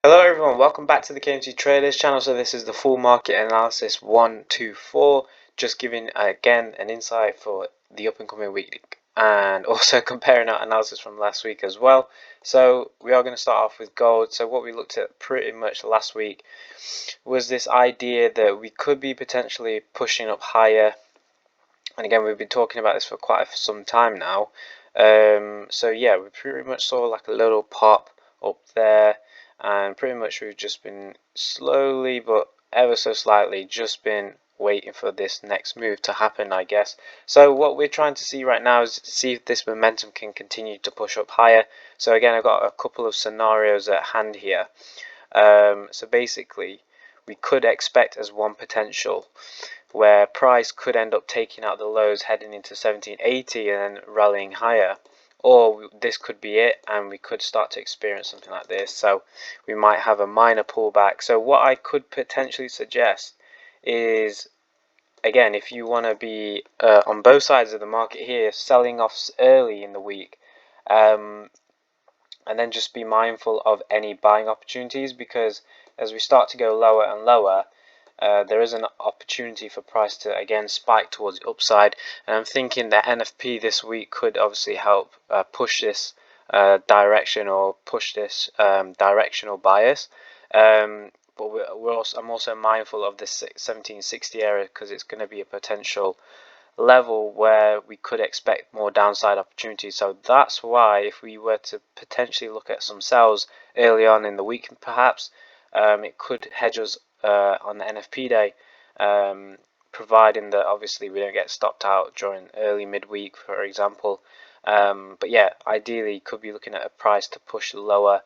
Hello everyone, welcome back to the KMTRADERS channel. So this is the full market analysis 124, just giving again an insight for the up and coming week and also comparing our analysis from last week as well. So we are going to start off with gold. So what we looked at pretty much last week was this idea that we could be potentially pushing up higher, and again we've been talking about this for quite some time now. So yeah, we pretty much saw like a little pop up there, and pretty much we've just been slowly but ever so slightly just been waiting for this next move to happen, I guess. So what we're trying to see right now is see if this momentum can continue to push up higher. So again, I've got a couple of scenarios at hand here. So basically we could expect as one potential where price could end up taking out the lows heading into 1780 and then rallying higher, or this could be it and we could start to experience something like this. So we might have a minor pullback. So what I could potentially suggest is, again, if you want to be on both sides of the market here, selling off early in the week, and then just be mindful of any buying opportunities, because as we start to go lower and lower, there is an opportunity for price to again spike towards the upside, and I'm thinking that NFP this week could obviously help push this direction, or push this directional bias. But I'm also mindful of this 1760 area, because it's going to be a potential level where we could expect more downside opportunities. So that's why if we were to potentially look at some sells early on in the week, perhaps it could hedge us on the NFP day, providing that obviously we don't get stopped out during early midweek, for example. But yeah, ideally could be looking at a price to push lower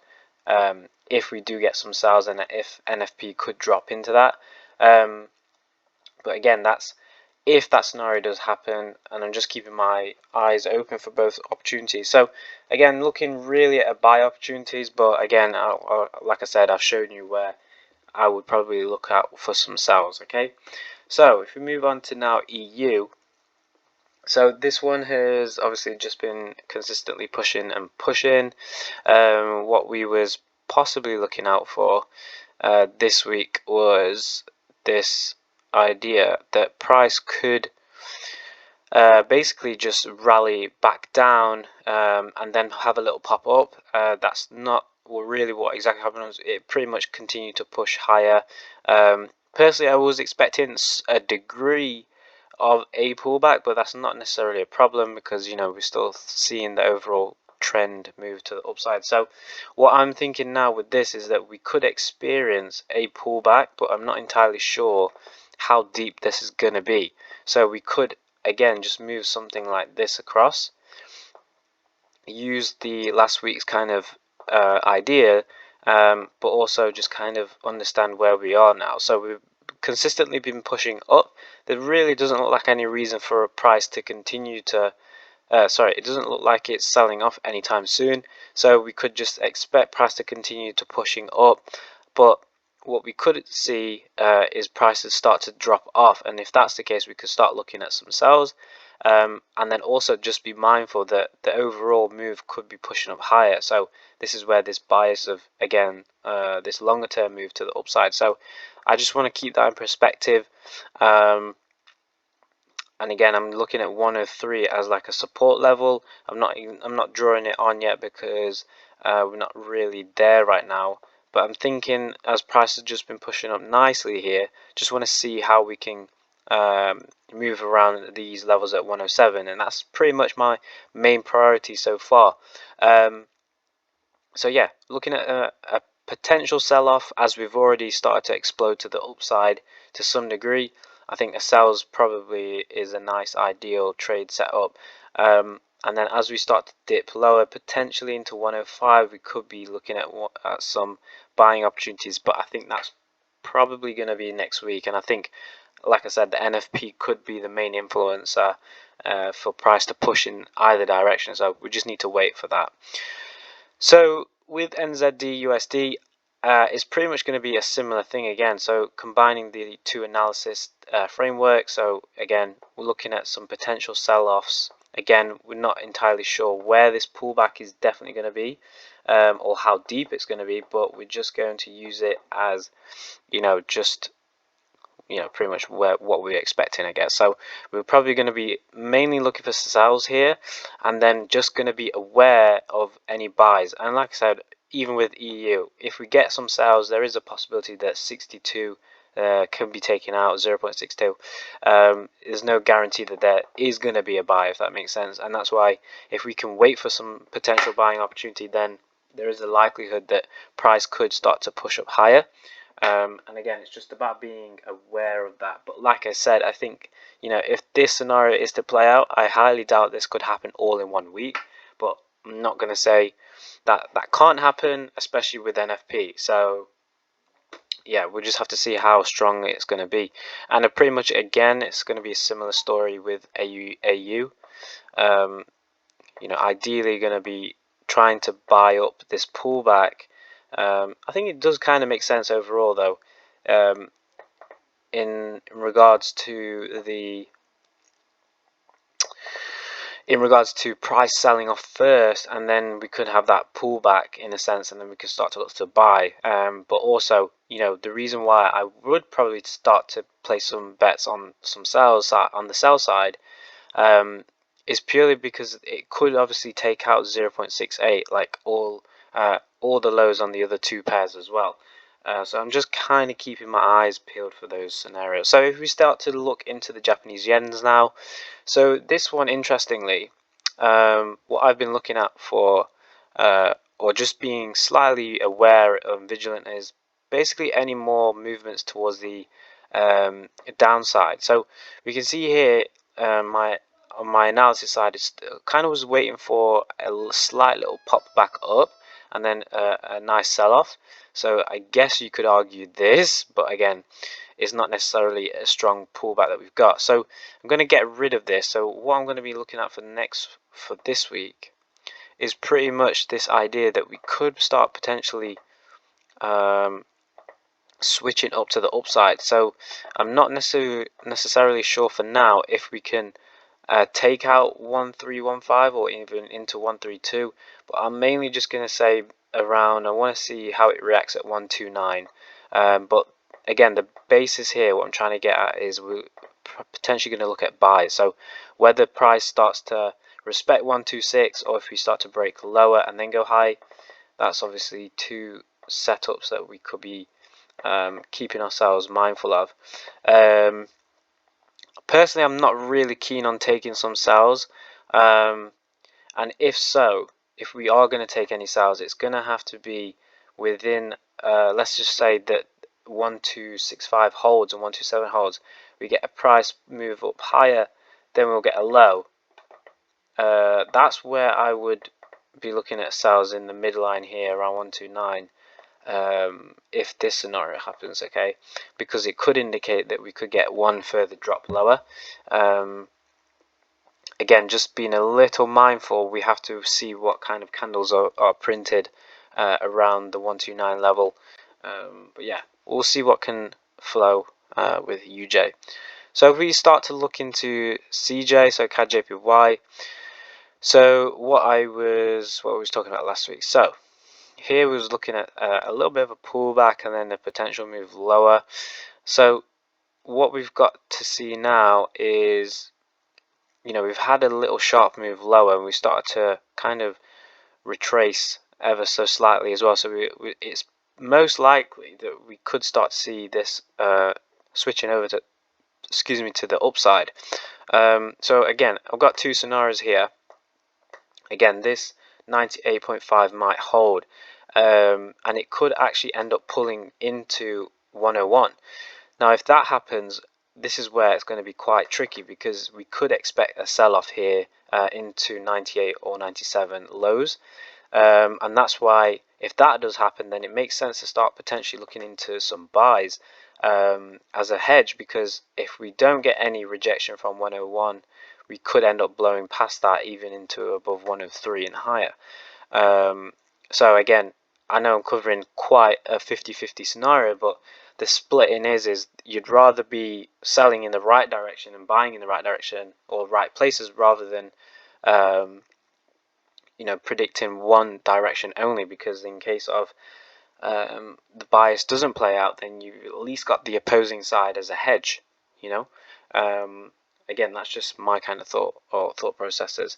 if we do get some sales, and if NFP could drop into that. But again, that's if that scenario does happen, and I'm just keeping my eyes open for both opportunities. So again, looking really at buy opportunities, but again, like I said, I've shown you where I would probably look out for some sells. Okay, so if we move on to now EU, so this one has obviously just been consistently pushing and pushing. What we was possibly looking out for this week was this idea that price could basically just rally back down and then have a little pop up. That's not really what exactly happened. It pretty much continued to push higher. Personally, I was expecting a degree of a pullback, but that's not necessarily a problem, because we're still seeing the overall trend move to the upside. So what I'm thinking now with this is that we could experience a pullback, but I'm not entirely sure how deep this is going to be. So we could again just move something like this across, use the last week's kind of idea, but also just kind of understand where we are now. So we've consistently been pushing up. There really doesn't look like any reason for a price to continue to it doesn't look like it's selling off anytime soon, so we could just expect price to continue to pushing up. But what we could see is prices start to drop off, and if that's the case, we could start looking at some sells, and then also just be mindful that the overall move could be pushing up higher. So this is where this bias of, again, this longer term move to the upside. So I just want to keep that in perspective. And again, I'm looking at 103 as like a support level. I'm not drawing it on yet, because we're not really there right now. But I'm thinking, as price has just been pushing up nicely here, just want to see how we can move around these levels at 107, and that's pretty much my main priority so far. So yeah, looking at a potential sell-off, as we've already started to explode to the upside to some degree. I think a sells probably is a nice ideal trade setup. And then as we start to dip lower, potentially into 105, we could be looking at some buying opportunities, but I think that's probably going to be next week. And I think, like I said, the NFP could be the main influencer for price to push in either direction. So we just need to wait for that. So with Nzd Usd, it's pretty much going to be a similar thing again. So combining the two analysis frameworks. So again, we're looking at some potential sell-offs. Again, we're not entirely sure where this pullback is definitely going to be. or how deep it's going to be, but we're just going to use it as, just pretty much what we're expecting, I guess. So we're probably going to be mainly looking for sells here, and then just going to be aware of any buys. And like I said, even with EU, if we get some sells, there is a possibility that 62 can be taken out, 0.62. There's no guarantee that there is going to be a buy, if that makes sense. And that's why if we can wait for some potential buying opportunity, then there is a likelihood that price could start to push up higher. And again, it's just about being aware of that. But like I said, I think, if this scenario is to play out, I highly doubt this could happen all in 1 week. But I'm not going to say that that can't happen, especially with NFP. So yeah, we'll just have to see how strong it's going to be. And pretty much again, it's going to be a similar story with AU. Ideally going to be trying to buy up this pullback. I think it does kind of make sense overall, though, in regards to price selling off first, and then we could have that pullback in a sense, and then we could start to look to buy. But also, the reason why I would probably start to place some bets on some sells on the sell side is purely because it could obviously take out 0.68, like all the lows on the other two pairs as well. So I'm just kind of keeping my eyes peeled for those scenarios. So if we start to look into the Japanese yens now, so this one, interestingly, what I've been looking at for, or just being slightly aware and vigilant, is basically any more movements towards the downside. So we can see here, on my analysis side, it's kind of was waiting for a slight little pop back up, and then a nice sell-off. So I guess you could argue this, but again, it's not necessarily a strong pullback that we've got. So I'm going to get rid of this. So what I'm going to be looking at for this week is pretty much this idea that we could start potentially switching up to the upside. So I'm not necessarily sure for now if we can take out 1315 or even into 132, but I'm mainly just going to say around, I want to see how it reacts at 129. But again, the basis here, what I'm trying to get at is we're potentially going to look at buys. So whether price starts to respect 126, or if we start to break lower and then go high, that's obviously two setups that we could be keeping ourselves mindful of. Personally, I'm not really keen on taking some sells, and if we are going to take any sells, it's going to have to be within, let's just say that 1265 holds and 127 holds. We get a price move up higher, then we'll get a low. That's where I would be looking at sells in the midline here around 129. If this scenario happens, okay, because it could indicate that we could get one further drop lower. Again, just being a little mindful, we have to see what kind of candles are printed around the 129 level. But yeah, we'll see what can flow with UJ. So if we start to look into CJ, so Cad Jpy, so what we was talking about last week. So here we was looking at a little bit of a pullback and then a potential move lower. So what we've got to see now is, we've had a little sharp move lower, and we started to kind of retrace ever so slightly as well. So it's most likely that we could start to see this switching over to, to the upside. So again, I've got two scenarios here. Again, this 98.5 might hold, and it could actually end up pulling into 101. Now if that happens, this is where it's going to be quite tricky, because we could expect a sell-off here into 98 or 97 lows, and that's why if that does happen, then it makes sense to start potentially looking into some buys as a hedge, because if we don't get any rejection from 101, we could end up blowing past that even into above 103 and higher. So again, I know I'm covering quite a 50-50 scenario, but the splitting is you'd rather be selling in the right direction and buying in the right direction or right places, rather than predicting one direction only, because in case of the bias doesn't play out, then you at least got the opposing side as a hedge. Again, that's just my kind of thought processes,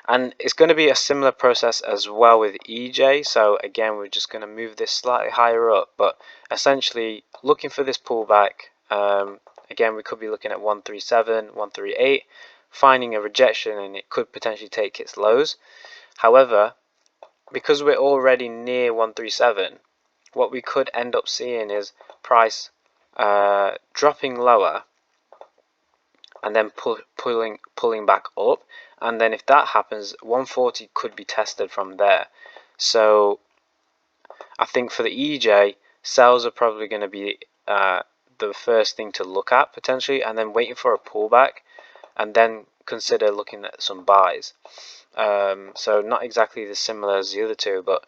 and it's going to be a similar process as well with EJ. So again, we're just going to move this slightly higher up, but essentially looking for this pullback. Again, we could be looking at 137, 138, finding a rejection, and it could potentially take its lows. However, because we're already near 137, what we could end up seeing is price dropping lower and then pulling back up, and then if that happens, 140 could be tested from there. So I think for the EJ, sells are probably going to be the first thing to look at potentially, and then waiting for a pullback, and then consider looking at some buys. So not exactly as similar as the other two, but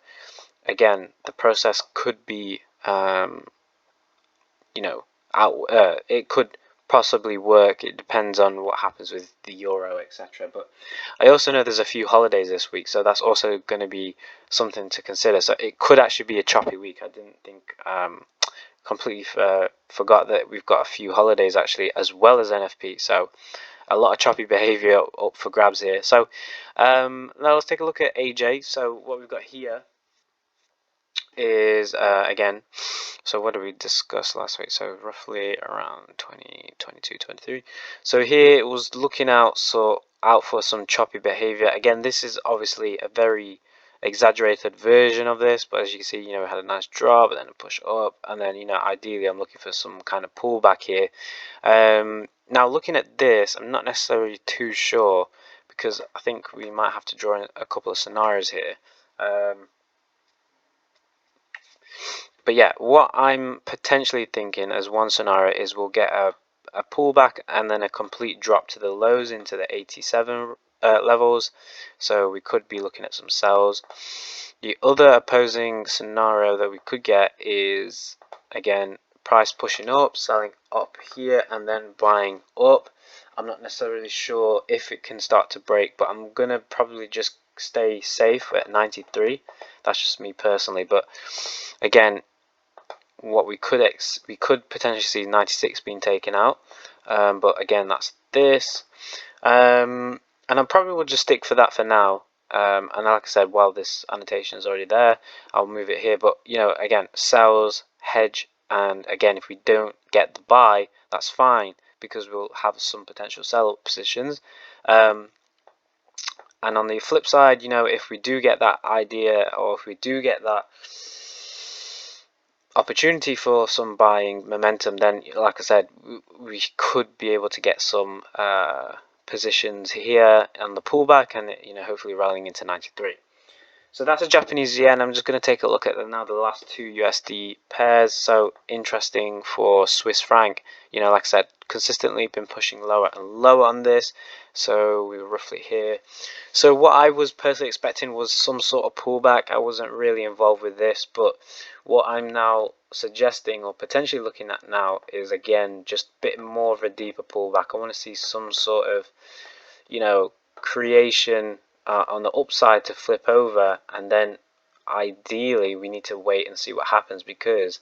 again, the process could be it could possibly work. It depends on what happens with the euro, etc. But I also know there's a few holidays this week, so that's also going to be something to consider. So it could actually be a choppy week. I didn't think completely forgot that we've got a few holidays actually, as well as NFP. So a lot of choppy behavior up for grabs here. So now let's take a look at AJ. So what we've got here is again, so what did we discuss last week? So roughly around 20, 22, 23. So here it was looking out for some choppy behavior. Again, this is obviously a very exaggerated version of this, but as you can see, we had a nice drop and then a push up, and then ideally I'm looking for some kind of pullback here. Now looking at this, I'm not necessarily too sure, because I think we might have to draw in a couple of scenarios here. But yeah, what I'm potentially thinking as one scenario is we'll get a pullback and then a complete drop to the lows into the 87 levels. So we could be looking at some sells. The other opposing scenario that we could get is, again, price pushing up, selling up here, and then buying up. I'm not necessarily sure if it can start to break, but I'm going to probably just stay safe at 93. That's just me personally. But again, what we could potentially see 96 being taken out, but again, that's this, and I probably will just stick for that for now. And like I said, while this annotation is already there, I'll move it here. But again, sells, hedge, and again, if we don't get the buy, that's fine, because we'll have some potential sell positions. And on the flip side, if we do get that idea, or if we do get that opportunity for some buying momentum, then like I said, we could be able to get some positions here on the pullback, and hopefully rallying into 93. So that's a Japanese yen. I'm just going to take a look at now the last two USD pairs. So interesting for Swiss franc. Like I said, consistently been pushing lower and lower on this. So we were roughly here. So what I was personally expecting was some sort of pullback. I wasn't really involved with this, but what I'm now suggesting or potentially looking at now is, again, just a bit more of a deeper pullback. I want to see some sort of creation on the upside to flip over, and then ideally we need to wait and see what happens, because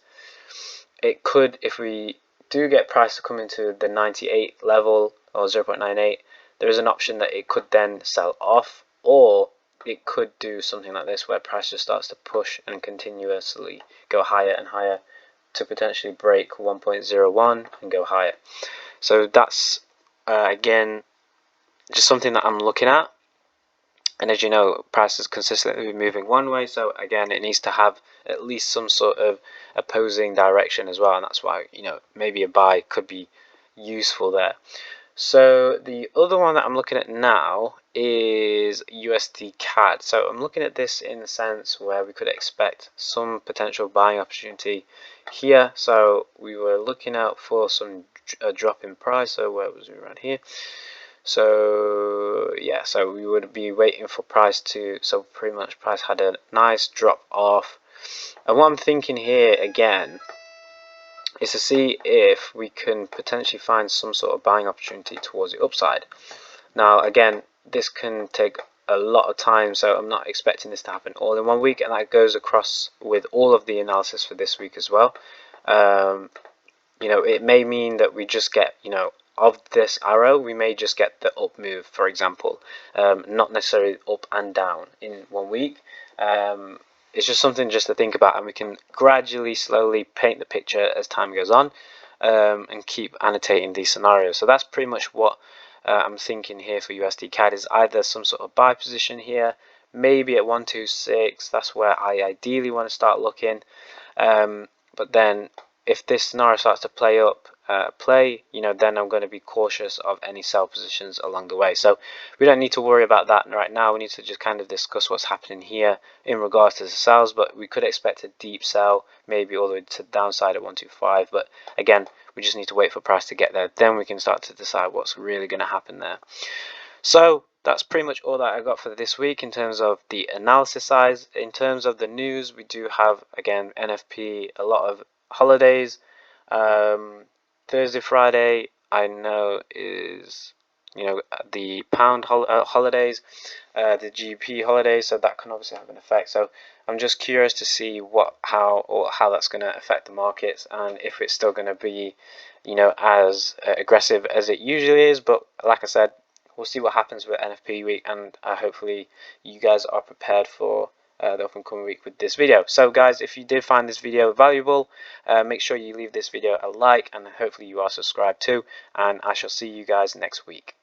it could, if we do get price to come into the 98 level or 0.98, there is an option that it could then sell off, or it could do something like this where price just starts to push and continuously go higher and higher to potentially break 1.01 and go higher. So that's again just something that I'm looking at. And as you know, price is consistently moving one way, so again, it needs to have at least some sort of opposing direction as well, and that's why maybe a buy could be useful there. So the other one that I'm looking at now is USD Cad. So I'm looking at this in the sense where we could expect some potential buying opportunity here. So we were looking out for some drop in price. So where was we around here? So yeah, so we would be waiting for price to, so pretty much price had a nice drop off, and what I'm thinking here again is to see if we can potentially find some sort of buying opportunity towards the upside. Now again, this can take a lot of time, so I'm not expecting this to happen all in one week, and that goes across with all of the analysis for this week as well. You know, it may mean that we just get, you know, of this arrow, we may just get the up move, for example, not necessarily up and down in 1 week. It's just something just to think about, and we can gradually, slowly paint the picture as time goes on, and keep annotating these scenarios. So that's pretty much what I'm thinking here for USD Cad, is either some sort of buy position here, maybe at 126. That's where I ideally want to start looking. But then if this scenario starts to play up, you know, then I'm going to be cautious of any sell positions along the way. So we don't need to worry about that right now. We need to just kind of discuss what's happening here in regards to the sells, but we could expect a deep sell, maybe all the way to the downside at 125. But again, we just need to wait for price to get there. Then we can start to decide what's really going to happen there. So that's pretty much all that I got for this week in terms of the analysis side. In terms of the news, we do have, again, NFP, a lot of holidays. Thursday, Friday, I know is, you know, the pound holidays, the GP holidays, so that can obviously have an effect. So I'm just curious to see how that's going to affect the markets, and if it's still going to be, you know, as aggressive as it usually is. But like I said, we'll see what happens with NFP week, and hopefully you guys are prepared for the up and coming week with this video. So guys, if you did find this video valuable, make sure you leave this video a like, and hopefully you are subscribed too, and I shall see you guys next week.